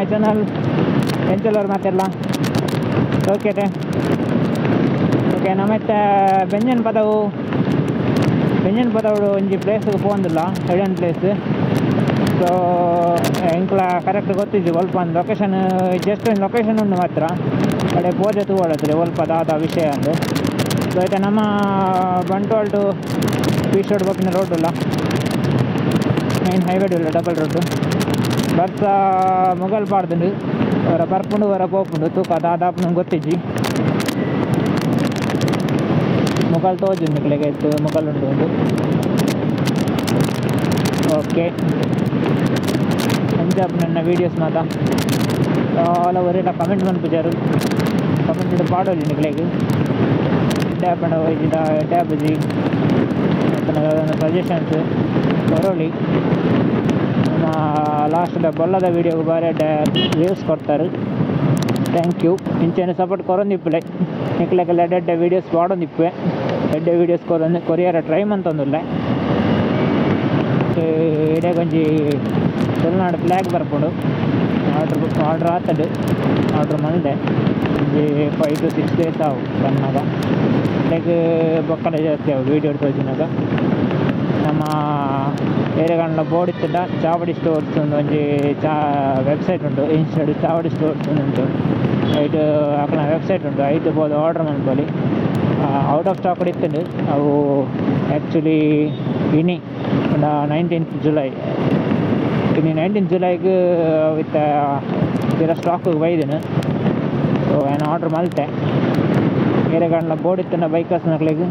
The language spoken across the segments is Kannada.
ಮೈ ಚಾನಲ್ ಎಂಚಲವ್ರು ಮಾತೆಲ್ಲ ಓಕೆ ಓಕೆ ನಮ್ಮತ್ತೆ ಬೆಂಜನಪದವು ಒಂಜಿ ಪ್ಲೇಸ್ಗೆ ಪೋಂದಿಲ್ಲ ಹಿಡನ್ ಪ್ಲೇಸ್. ಸೊ ಎಂಕ್ಲ ಕರೆಕ್ಟ್ ಗೊತ್ತಿದ್ದು ಒಲ್ಪ ಒಂದು ಲೊಕೇಶನ್ ಜಸ್ಟ್ ಒಂದು ಲೊಕೇಶನ್ ಉಂಡು ಮಾತ್ರ ಕಡೆ ಪೋದೆ ತೂವಳತ್ರಿ ಒಲ್ಪ ದಾದ ವಿಷಯ ಅಂದು. ಸೊ ಆಯ್ತಾ ನಮ್ಮ ಬಂಟ್ವಾಳ ಟು ಫಿಶ್ ರೋಡ್ ಬಪ್ಪಿನ ರೋಡ್ ಇಲ್ಲ ಮೈನ್ ಹೈವೇ ಇಲ್ಲ ಡಬಲ್ ರೋಡ್ ಬರ್ಸ ಮುಗಲ್ ಪಾಡ್ದುಂಡು ಅವರ ಬರ್ಪುಂಡು ಅವರ ಪೋಪುಂಡು ತೂಕ ದಾದಾಪ್ ನಂಗೆ ಗೊತ್ತಿಜ್ಜಿ ಮುಗಲ್ ತೋಜುಂಡು ನಿಕ್ಲೆಗೆ ಇತ್ತು ಮುಗಲ್ ಉಂಟು ಒಂದು. ಓಕೆ ಅಂಜಾಪ್ ನನ್ನ ವೀಡಿಯೋಸ್ ಮಾತ ಆಲ್ ಓವರ್ ಎಲ್ಲ ಕಮೆಂಟ್ ಮನ್ಪುಜಾರು ಕಮೆಂಟ್ ಇಡು ಪಾಡೋಲಿ ನಿಕ್ಲೆಗೆ ಟ್ಯಾಪ್ ಅಂಡ ಹೋಯ್ತಿದ್ದ ಟ್ಯಾಪ್ ಜಿ ಮತ್ತು ಸಜೆಷನ್ಸ್ ಬರೋಳಿ. ನಮ್ಮ ಲಾಸ್ಟ್ ಬೊಲ್ಲದ ವೀಡಿಯೋಗೆ ಬಾರಿ ವ್ಯೂಸ್ ಕೊಡ್ತಾರೆ. Thank you. ಇಂಚೆನ ಸಪೋರ್ಟ್ ಕೊರೊಂದಿಪ್ಪಲೆ ನಿಕ್ಲೆಗೆಲ್ಲ ಎಡ್ಡೆ ವೀಡಿಯೋಸ್ ಪಾಡೊಂದಿಪ್ಪೆ ಎಡ್ಡೆ ವೀಡಿಯೋಸ್ ಕೊರಿಯರ ಟ್ರೈ ಮಂತೊಂದುಲ್ಲೆ ಇಡೇ ಕೊಂಚಿ ತುಳುನಾಡು ಫ್ಲಾಗ್ ಬರ್ಪುಂಡು ಆರ್ಡ್ರ್ ಆತಡು ಆರ್ಡ್ರ್ ಮಲ್ದೆ ಒಂಜಿ 5 to 6 days ಆವು ಬಂದಾಗ ಇಡೆಗೆ ಬೊಕ್ಕಲ ಜಾಸ್ತಿ ಆವು ವೀಡಿಯೋ ತೋಜಿನಾಗ. ನಮ್ಮ ಏರಿಯಾಗಂಡ್ಲ ಬೋರ್ಡ್ ಇತ್ತಿದ್ದ ಚಾವಡಿ ಸ್ಟೋರ್ಸ್ ಒಂಜಿ ವೆಬ್ಸೈಟ್ ಉಂಟು ಇನ್ಸ್ಟಾಡ್ ಚಾವಡಿ ಸ್ಟೋರ್ಸ್ ಉಂಟು ಐಟು ಅಕ್ಕನ ವೆಬ್ಸೈಟ್ ಉಂಟು ಐಟು ಬೋದು ಆರ್ಡ್ರ್ ಮನ್ಪೊಲಿ ಔಟ್ ಆಫ್ ಸ್ಟಾಕ್ ಇತ್ತುಂಡು ಅವು ಆ್ಯಕ್ಚುಲಿ ಇನಿ 19th July ಇನ್ನು 19th Julyಗೆ ವಿತ್ ತೀರ ಸ್ಟಾಕಿಗೆ ಬೈದಿನ. ಸೊ ಏನು ಆರ್ಡ್ರ್ ಮಲ್ತೆ ಏರಿಯಾಗಂಡ್ಲ ಬೋರ್ಡ್ ಇತ್ತನ ಬೈಕರ್ಸ್ ನಕ್ಲಿಗೆ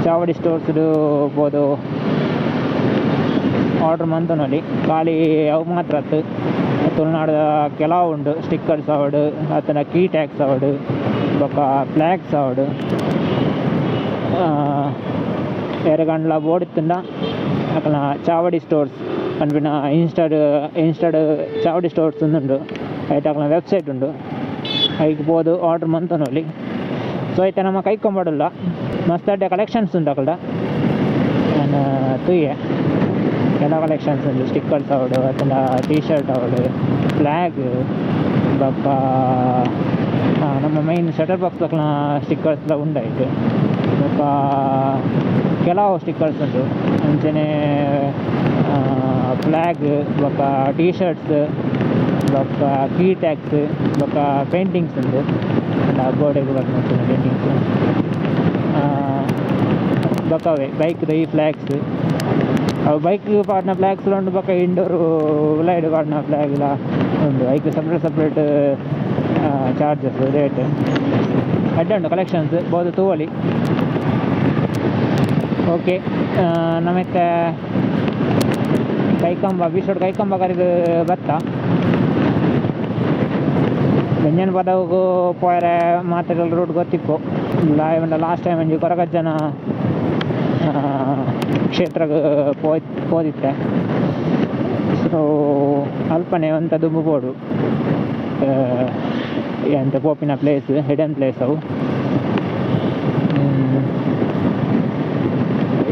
ಚಾವಡಿ ಸ್ಟೋರ್ಸ್ದು ಬೋದು ಆರ್ಡ್ರ್ ಮಂತನಲ್ಲಿ ಖಾಲಿ ಅವು ಮಾತ್ರ ಅತ್ತು ತುಳುನಾಡು ಕೆಲವು ಉಂಡು ಸ್ಟಿಕ್ಕರ್ಸ್ ಅವಡು ಅತನ ಕೀ ಟ್ಯಾಗ್ಸ್ ಅವಡು ಬೊಕ್ಕ ಫ್ಲಾಗ್ಸ್ ಅವಡು ಏರಿಯಾಗಂಡ್ಲ ಬೋರ್ಡ್ ಇತ್ತಂಡ ಅಕಲ್ನ ಚಾವಡಿ ಸ್ಟೋರ್ಸ್ ಅನ್ಪಿನ ಇನ್ಸ್ಟಾಡ್ ಚಾವಡಿ ಸ್ಟೋರ್ಸ್ ಉಂದುಂಡು ಐಟ್ ಅಕಲ್ನ ವೆಬ್ಸೈಟ್ ಉಂಡು ಐಕ್ ಬೋದು ಆರ್ಡ್ರ್ ಮಂತನಲ್ಲಿ. ಸೊ ಐತೆ ನಮ್ಮ ಕೈಕೊಂಬಡಿಲ್ಲ ಮಸ್ತ್ ಅಡ್ಡೆ ಕಲೆಕ್ಷನ್ಸ್ ಉಂಟು ಅಕಲ್ಡ ನಾನು ತುಯ್ಯ ಎಲ್ಲ ಕಲೆಕ್ಷನ್ಸ್ ಉಂಟು ಸ್ಟಿಕ್ಕರ್ಸ್ ಅವಡು ಅತನ ಟೀ ಶರ್ಟ್ ಅವಡು ಫ್ಲಾಗ್ ಬೊಕ್ಕ ನಮ್ಮ ಮೈನ್ ಶಟರ್ ಬಾಕ್ಸ್ ಅಕಲ್ನ ಸ್ಟಿಕ್ಕರ್ಸ್ ಎಲ್ಲ ಉಂಡಾಯ್ತು ಬೊಕ್ಕ ಕೆಲವು ಸ್ಟಿಕ್ಕರ್ಸ್ ಉಂಟು ಮುಂಚೆನೇ ಫ್ಲಾಗ್ ಬೊಕ್ಕ ಟೀ ಶರ್ಟ್ಸ್ ಬೊಕ್ಕ ಕೀ ಟ್ಯಾಗ್ಸ್ ಬೊಕ್ಕ ಪೇಂಟಿಂಗ್ಸ್ ಉಂಟು ಗೋಡೆಗೆ ಬರ್ತೀನಿ ಪೇಂಟಿಂಗ್ಸ್ ಬೊಕ್ಕವೇ ಬೈಕ್ದು ಈ ಫ್ಲಾಗ್ಸ್ ಅವು ಬೈಕ್ ಪಾಡ್ನ ಫ್ಲಾಗ್ಸ್ ಉಂಟು ಬೊಕ್ಕ ಇಂಡೋರು ಲೈಡ್ ಪಾಡ್ನ ಫ್ಲಾಗ್ ಎಲ್ಲ ಉಂಟು ಐಕ್ ಸಪ್ರೇಟ್ ಚಾರ್ಜಸ್ ರೇಟ್ ಅಡ್ಡೆ ಉಂಟು ಕಲೆಕ್ಷನ್ಸ್ ಬೋದು ತೂವಲಿ. ಓಕೆ ನಮ್ಮತ್ತೆ ಕೈಕಂಬ ಬೀಸೋಡು ಕೈಕಂಬ ಕರೆದು ಬತ್ತ ಬೆಂಜನಪದವು ಪೋಯರೆ ಮಾತೆರೆಲ್ಲ ರೂಟ್ ಗೊತ್ತಿಪ್ಪು ಲಾಸ್ಟ್ ಟೈಮ್ ಒಂಜಿ ಕೊರಗಜ್ಜನ ಕ್ಷೇತ್ರಕ್ಕೆ ಪೋದಿತ್ತೆ. ಸೊ ಅಲ್ಪನೆ ಅಂತ ದುಂಬು ಬೋಡು ಎಂತ ಪೋಪಿನ ಪ್ಲೇಸ್ ಹಿಡನ್ ಪ್ಲೇಸ್ ಅವು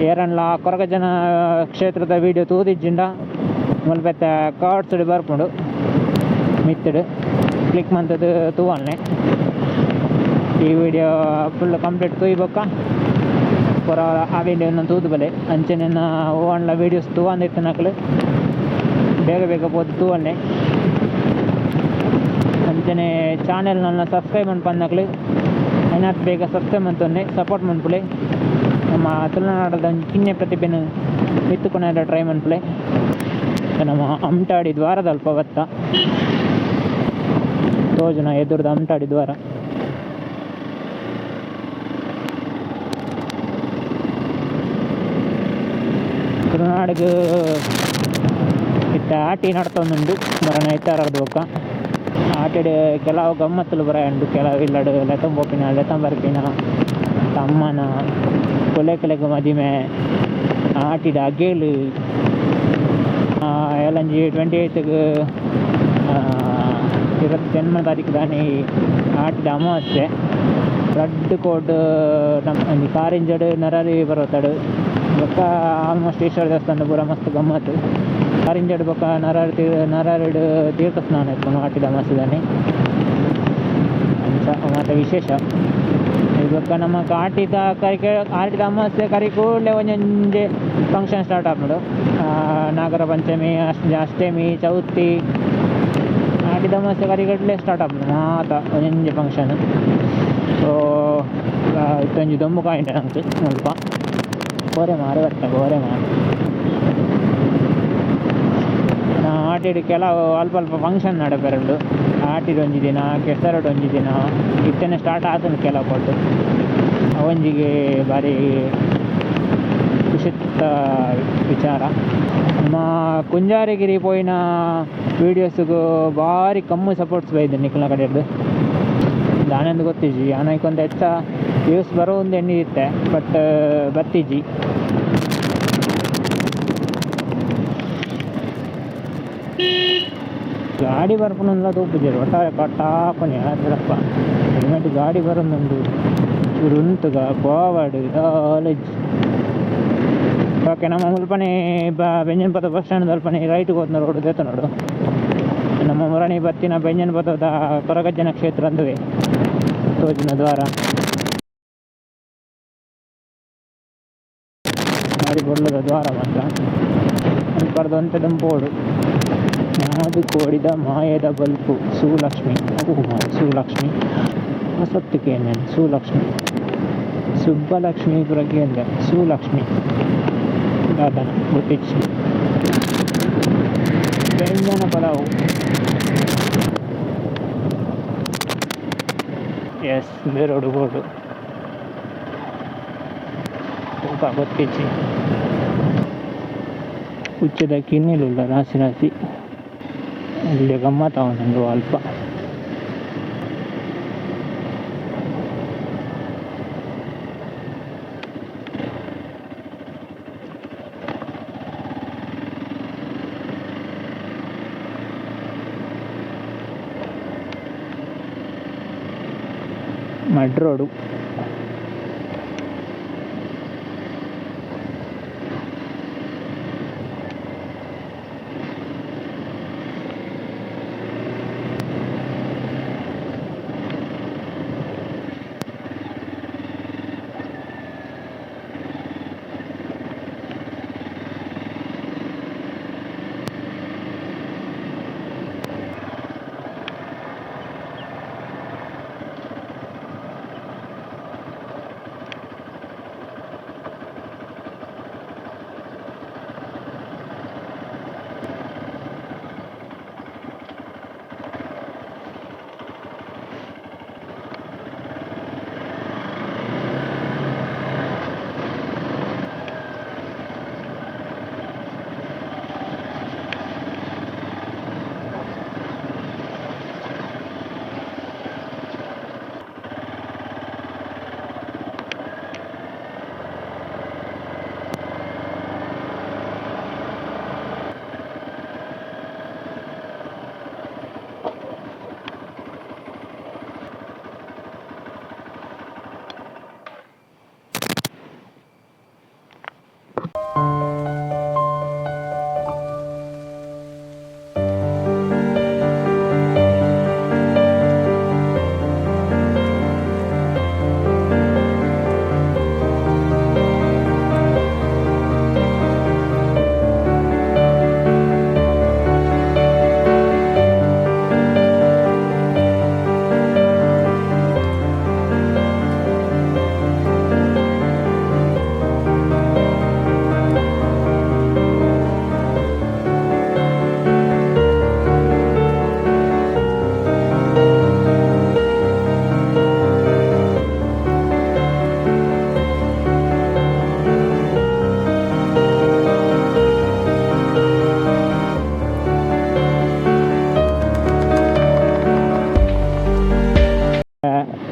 ಏರನ್ಲ ಕೊರಗಜ್ಜನ ಕ್ಷೇತ್ರದ ವೀಡಿಯೋ ತೂದಿಜ್ಜಿಂಡ ಮುಲ್ಪೆತ್ತ ಕಾರ್ಡ್ಸ್ ಬರ್ಪುಂಡು ಮಿತ್ತಡು ಕ್ಲಿಕ್ ಮಂತದ್ದು ತೂವಲ್ನೆ ಈ ವಿಡಿಯೋ ಫುಲ್ ಕಂಪ್ಲೀಟ್ ತೂಯ್ಬೊಕ್ಕ ಪೂರ ಆ ವಿಡಿಯೋನ ತೂದು ಬಲೆ ಅಂಚೆನ ಓವನ್ಲ ವೀಡಿಯೋಸ್ ತೂವಂದಿತ್ತು ನಕ್ಲು ಬೇಗ ಪೋದು ತೂವಲ್ನೆ ಅಂಚನೆ ಚಾನೆಲ್ನ ಸಬ್ಸ್ಕ್ರೈಬ್ ಮನ್ಪನ್ನಕ್ಲು ಏನಾದ್ರು ಬೇಗ ಸಬ್ಸ್ಕ್ರೈಬ್ ಮಂತೊನ್ನೆ ಸಪೋರ್ಟ್ ಮನ್ಪುಲೆ ನಮ್ಮ ತುಳುನಾಡದ ಕಿನ್ನೆ ಪ್ರತಿಭೆನ ಮಿತ್ತುಕೊನೆಲ್ಲ ಟ್ರೈ ಮನ್ಪುಲೆ. ನಮ್ಮ ಅಮ್ಟಾಡಿ ದ್ವಾರದ ಅಲ್ಪ ಬತ್ತ ತೋಜುನ ಎದುರ್ದು ಅಮ್ಟಾಡಿ ದ್ವಾರ ತುಳುನಾಡಿಗೆ ಇತ್ತ ಆಟಿ ನಡ್ತೊಂದುಂಡು ಬರೋಣ ಎತ್ತಾರದು ಬೊಕ್ಕ ಆಟೆಡ್ ಕೆಲವು ಗಮ್ಮತ್ತಲು ಬರೋಂಡು ಕೆಲವು ಇಲ್ಲಡು ಲೆತಂ ಪೋಪಿನ ಲೆತಂ ಬರ್ಪಿನ ತಮ್ಮನ ಕೊಲೆಗೆ ಮದಿಮೆ ಆಟಿದ ಅಗೇಲು ಎಲ್ಲಂಜಿ 28ಗೆ ಜನ್ಮ ತಾರೀಕು ದಾನಿ ಆಟಿದ ಅಮಾವಾಸ್ಯೆ ರಡ್ಡ್ ಕೋಡ್ ನಮ್ಮ ಕಾರಿಂಜಡ್ ನರರಿ ಬರೋತಾಡು ಬೊಕ್ಕ ಆಲ್ಮೋಸ್ಟ್ ಈಶ್ವರ ದೇವಸ್ಥಾನ ಪೂರ ಮಸ್ತ್ ಗಮ್ಮತ್ತು ಅರಿಂಜಡ್ ಬೊಕ್ಕ ನರಾಡು ತೀರ್ಥ ಸ್ನಾನ ಇತ್ತು ಆಟಿದ ಮಾಸದಲ್ಲಿ ಅಂಚ ಮತ್ತು ವಿಶೇಷ ಇವಾಗ ನಮ್ಮ ಆಟಿದ ಅಮಾವಾಸ್ಯೆ ಕರಿ ಕೂಡಲೇ ಒಂದೊಂದು ಫಂಕ್ಷನ್ ಸ್ಟಾರ್ಟ್ ಆಗ್ಬೋದು. ನಾಗರ ಪಂಚಮಿ, ಅಷ್ಟಮಿ, ಚೌತಿ, ಆಟಿದ ಅಮಾವಾಸ್ಯೆ ಕರಿಗಡ್ಲೆ ಸ್ಟಾರ್ಟ್ ಆಗ್ಬೋದು ಒಂದೊಂದು ಫಂಕ್ಷನ್. ಸೊ ಇತ್ತೊಂದು ದೊಂಬು ಕಾಯಿಂಟೆ ನಂಗೆ ಸ್ವಲ್ಪ ಗೋರೆ ಮಾರು ಗೋರೆ ಮಾರು ಆಟಿಡ್ ಕೆಲವು ಅಲ್ಪ ಫಂಕ್ಷನ್ ನಡಪೆರಡು. ಆಟಿಡ್ ಒಂಜಿ ದಿನ, ಕೆಸರಡು ಒಂಜಿ ದಿನ ಇತ್ತೇನೆ ಸ್ಟಾರ್ಟ್ ಆತಂದು ಕೆಲವು ಕೊಟ್ಟು ಅವಂಜಿಗೆ ಭಾರಿ ಖುಷಿತ್ತ ವಿಚಾರ. ನಮ್ಮ ಕುಂಜಾರಗಿರಿ ಪೋಯಿನ ವೀಡಿಯೋಸ್ಗೂ ಭಾರಿ ಕಮ್ಮಿ ಸಪೋರ್ಟ್ಸ್ ಬೈದು ನಿಖಲ್ನ ಕಡೆಯದ್ದು ದಾನಂದು ಗೊತ್ತಿಜ್ಜಿ ಆನಕೊಂದು ಹೆಚ್ಚ ವ್ಯೂಸ್ ಬರೋ ಒಂದು ಎಣ್ಣೆ ಇತ್ತೆ ಬಟ್ ಬತ್ತಿಜ್ಜಿ ಗಾಡಿ ಬರ್ಪುನಲ್ಲ ತೂಪಿದ್ದೀರಿ ಒಟ್ಟಾರೆ ಕಟ್ಟಾಪನೆ ಆದ್ರಪ್ಪ ಹೆಲ್ಮೆಟ್ ಗಾಡಿ ಬರೋದೊಂದು ಚುರುಂತುಗ ಫಾರ್ವರ್ಡ್ ಕಾಲೇಜ್. ಓಕೆ, ನಮ್ಮ ಮುಲ್ಪನೆ ಬೆಂಜನಪದ ಬಸ್ ಸ್ಟ್ಯಾಂಡ್ ಅಲ್ಪನೆ ರೈಟ್ಗೆ ಹೋದ್ನ ರೋಡ್ ದೇತ ನೋಡು. ನಮ್ಮ ಮುರಣಿ ಬತ್ತಿನ ಬೆಂಜನಪದದ ಕೊರಗಜ್ಜನ ಕ್ಷೇತ್ರ ಅಂದುವೆ ತೋಜಿನ ದ್ವಾರ ಭಾರಿ ಬೊಳ್ಳದ ದ್ವಾರ ಮಾತ್ರ ಅನ್ಪರ್ದಂತೆ ದಂಪೋಡು. ಯಾವುದು ಕೋಡಿದ ಮಾಯದ bulb Sulakshmi Sulakshmi ಹೊಸತ್ತಿಕೇನೇನು Sulakshmi Subbulakshmi ಪ್ರಜ್ಞೆಂದ Sulakshmi ದಾದನ ಗೊತ್ತಿಚ್ಚಿ ಬೆಂಜನಪದಾವು. S ಬೇರೋಡು board ಊಟ ಗೊತ್ತಿಚ್ಚಿ ಉಚ್ಚದ ಕಿನ್ನಿಲುಲ್ಲ ರಾಶಿ ರಾಶಿ ಇಲ್ಲಿ ಗಮ್ಮತ್ತಾವ ನಂಗೆ ಅಲ್ಪ. ಮಡ್ ರೋಡು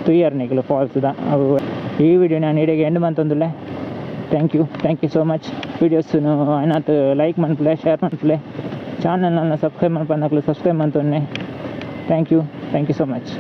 ತುಯ್ಯರ್ನಿಗಳು ಫಾಲ್ಸ್ದ ಅವು ಈ ವಿಡಿಯೋ ನಾನು ಇಡೆಗೆ ಎಂಡ್ ಮಂತೊಂದುಲ್ಲೆ. Thank you so much. ವೀಡಿಯೋಸ್ನು ಏನಾಯ್ತು ಲೈಕ್ ಮನ್ಪುಲೆ, ಶೇರ್ ಮನ್ಪುಲೆ, ಚಾನಲ್ನ ಸಬ್ಸ್ಕ್ರೈಬ್ ಮನ್ಪನ್ನಕ್ಲು ಸಬ್ಸ್ಕ್ರೈಬ್ ಮಂತೊನ್ನೆ. Thank you so much.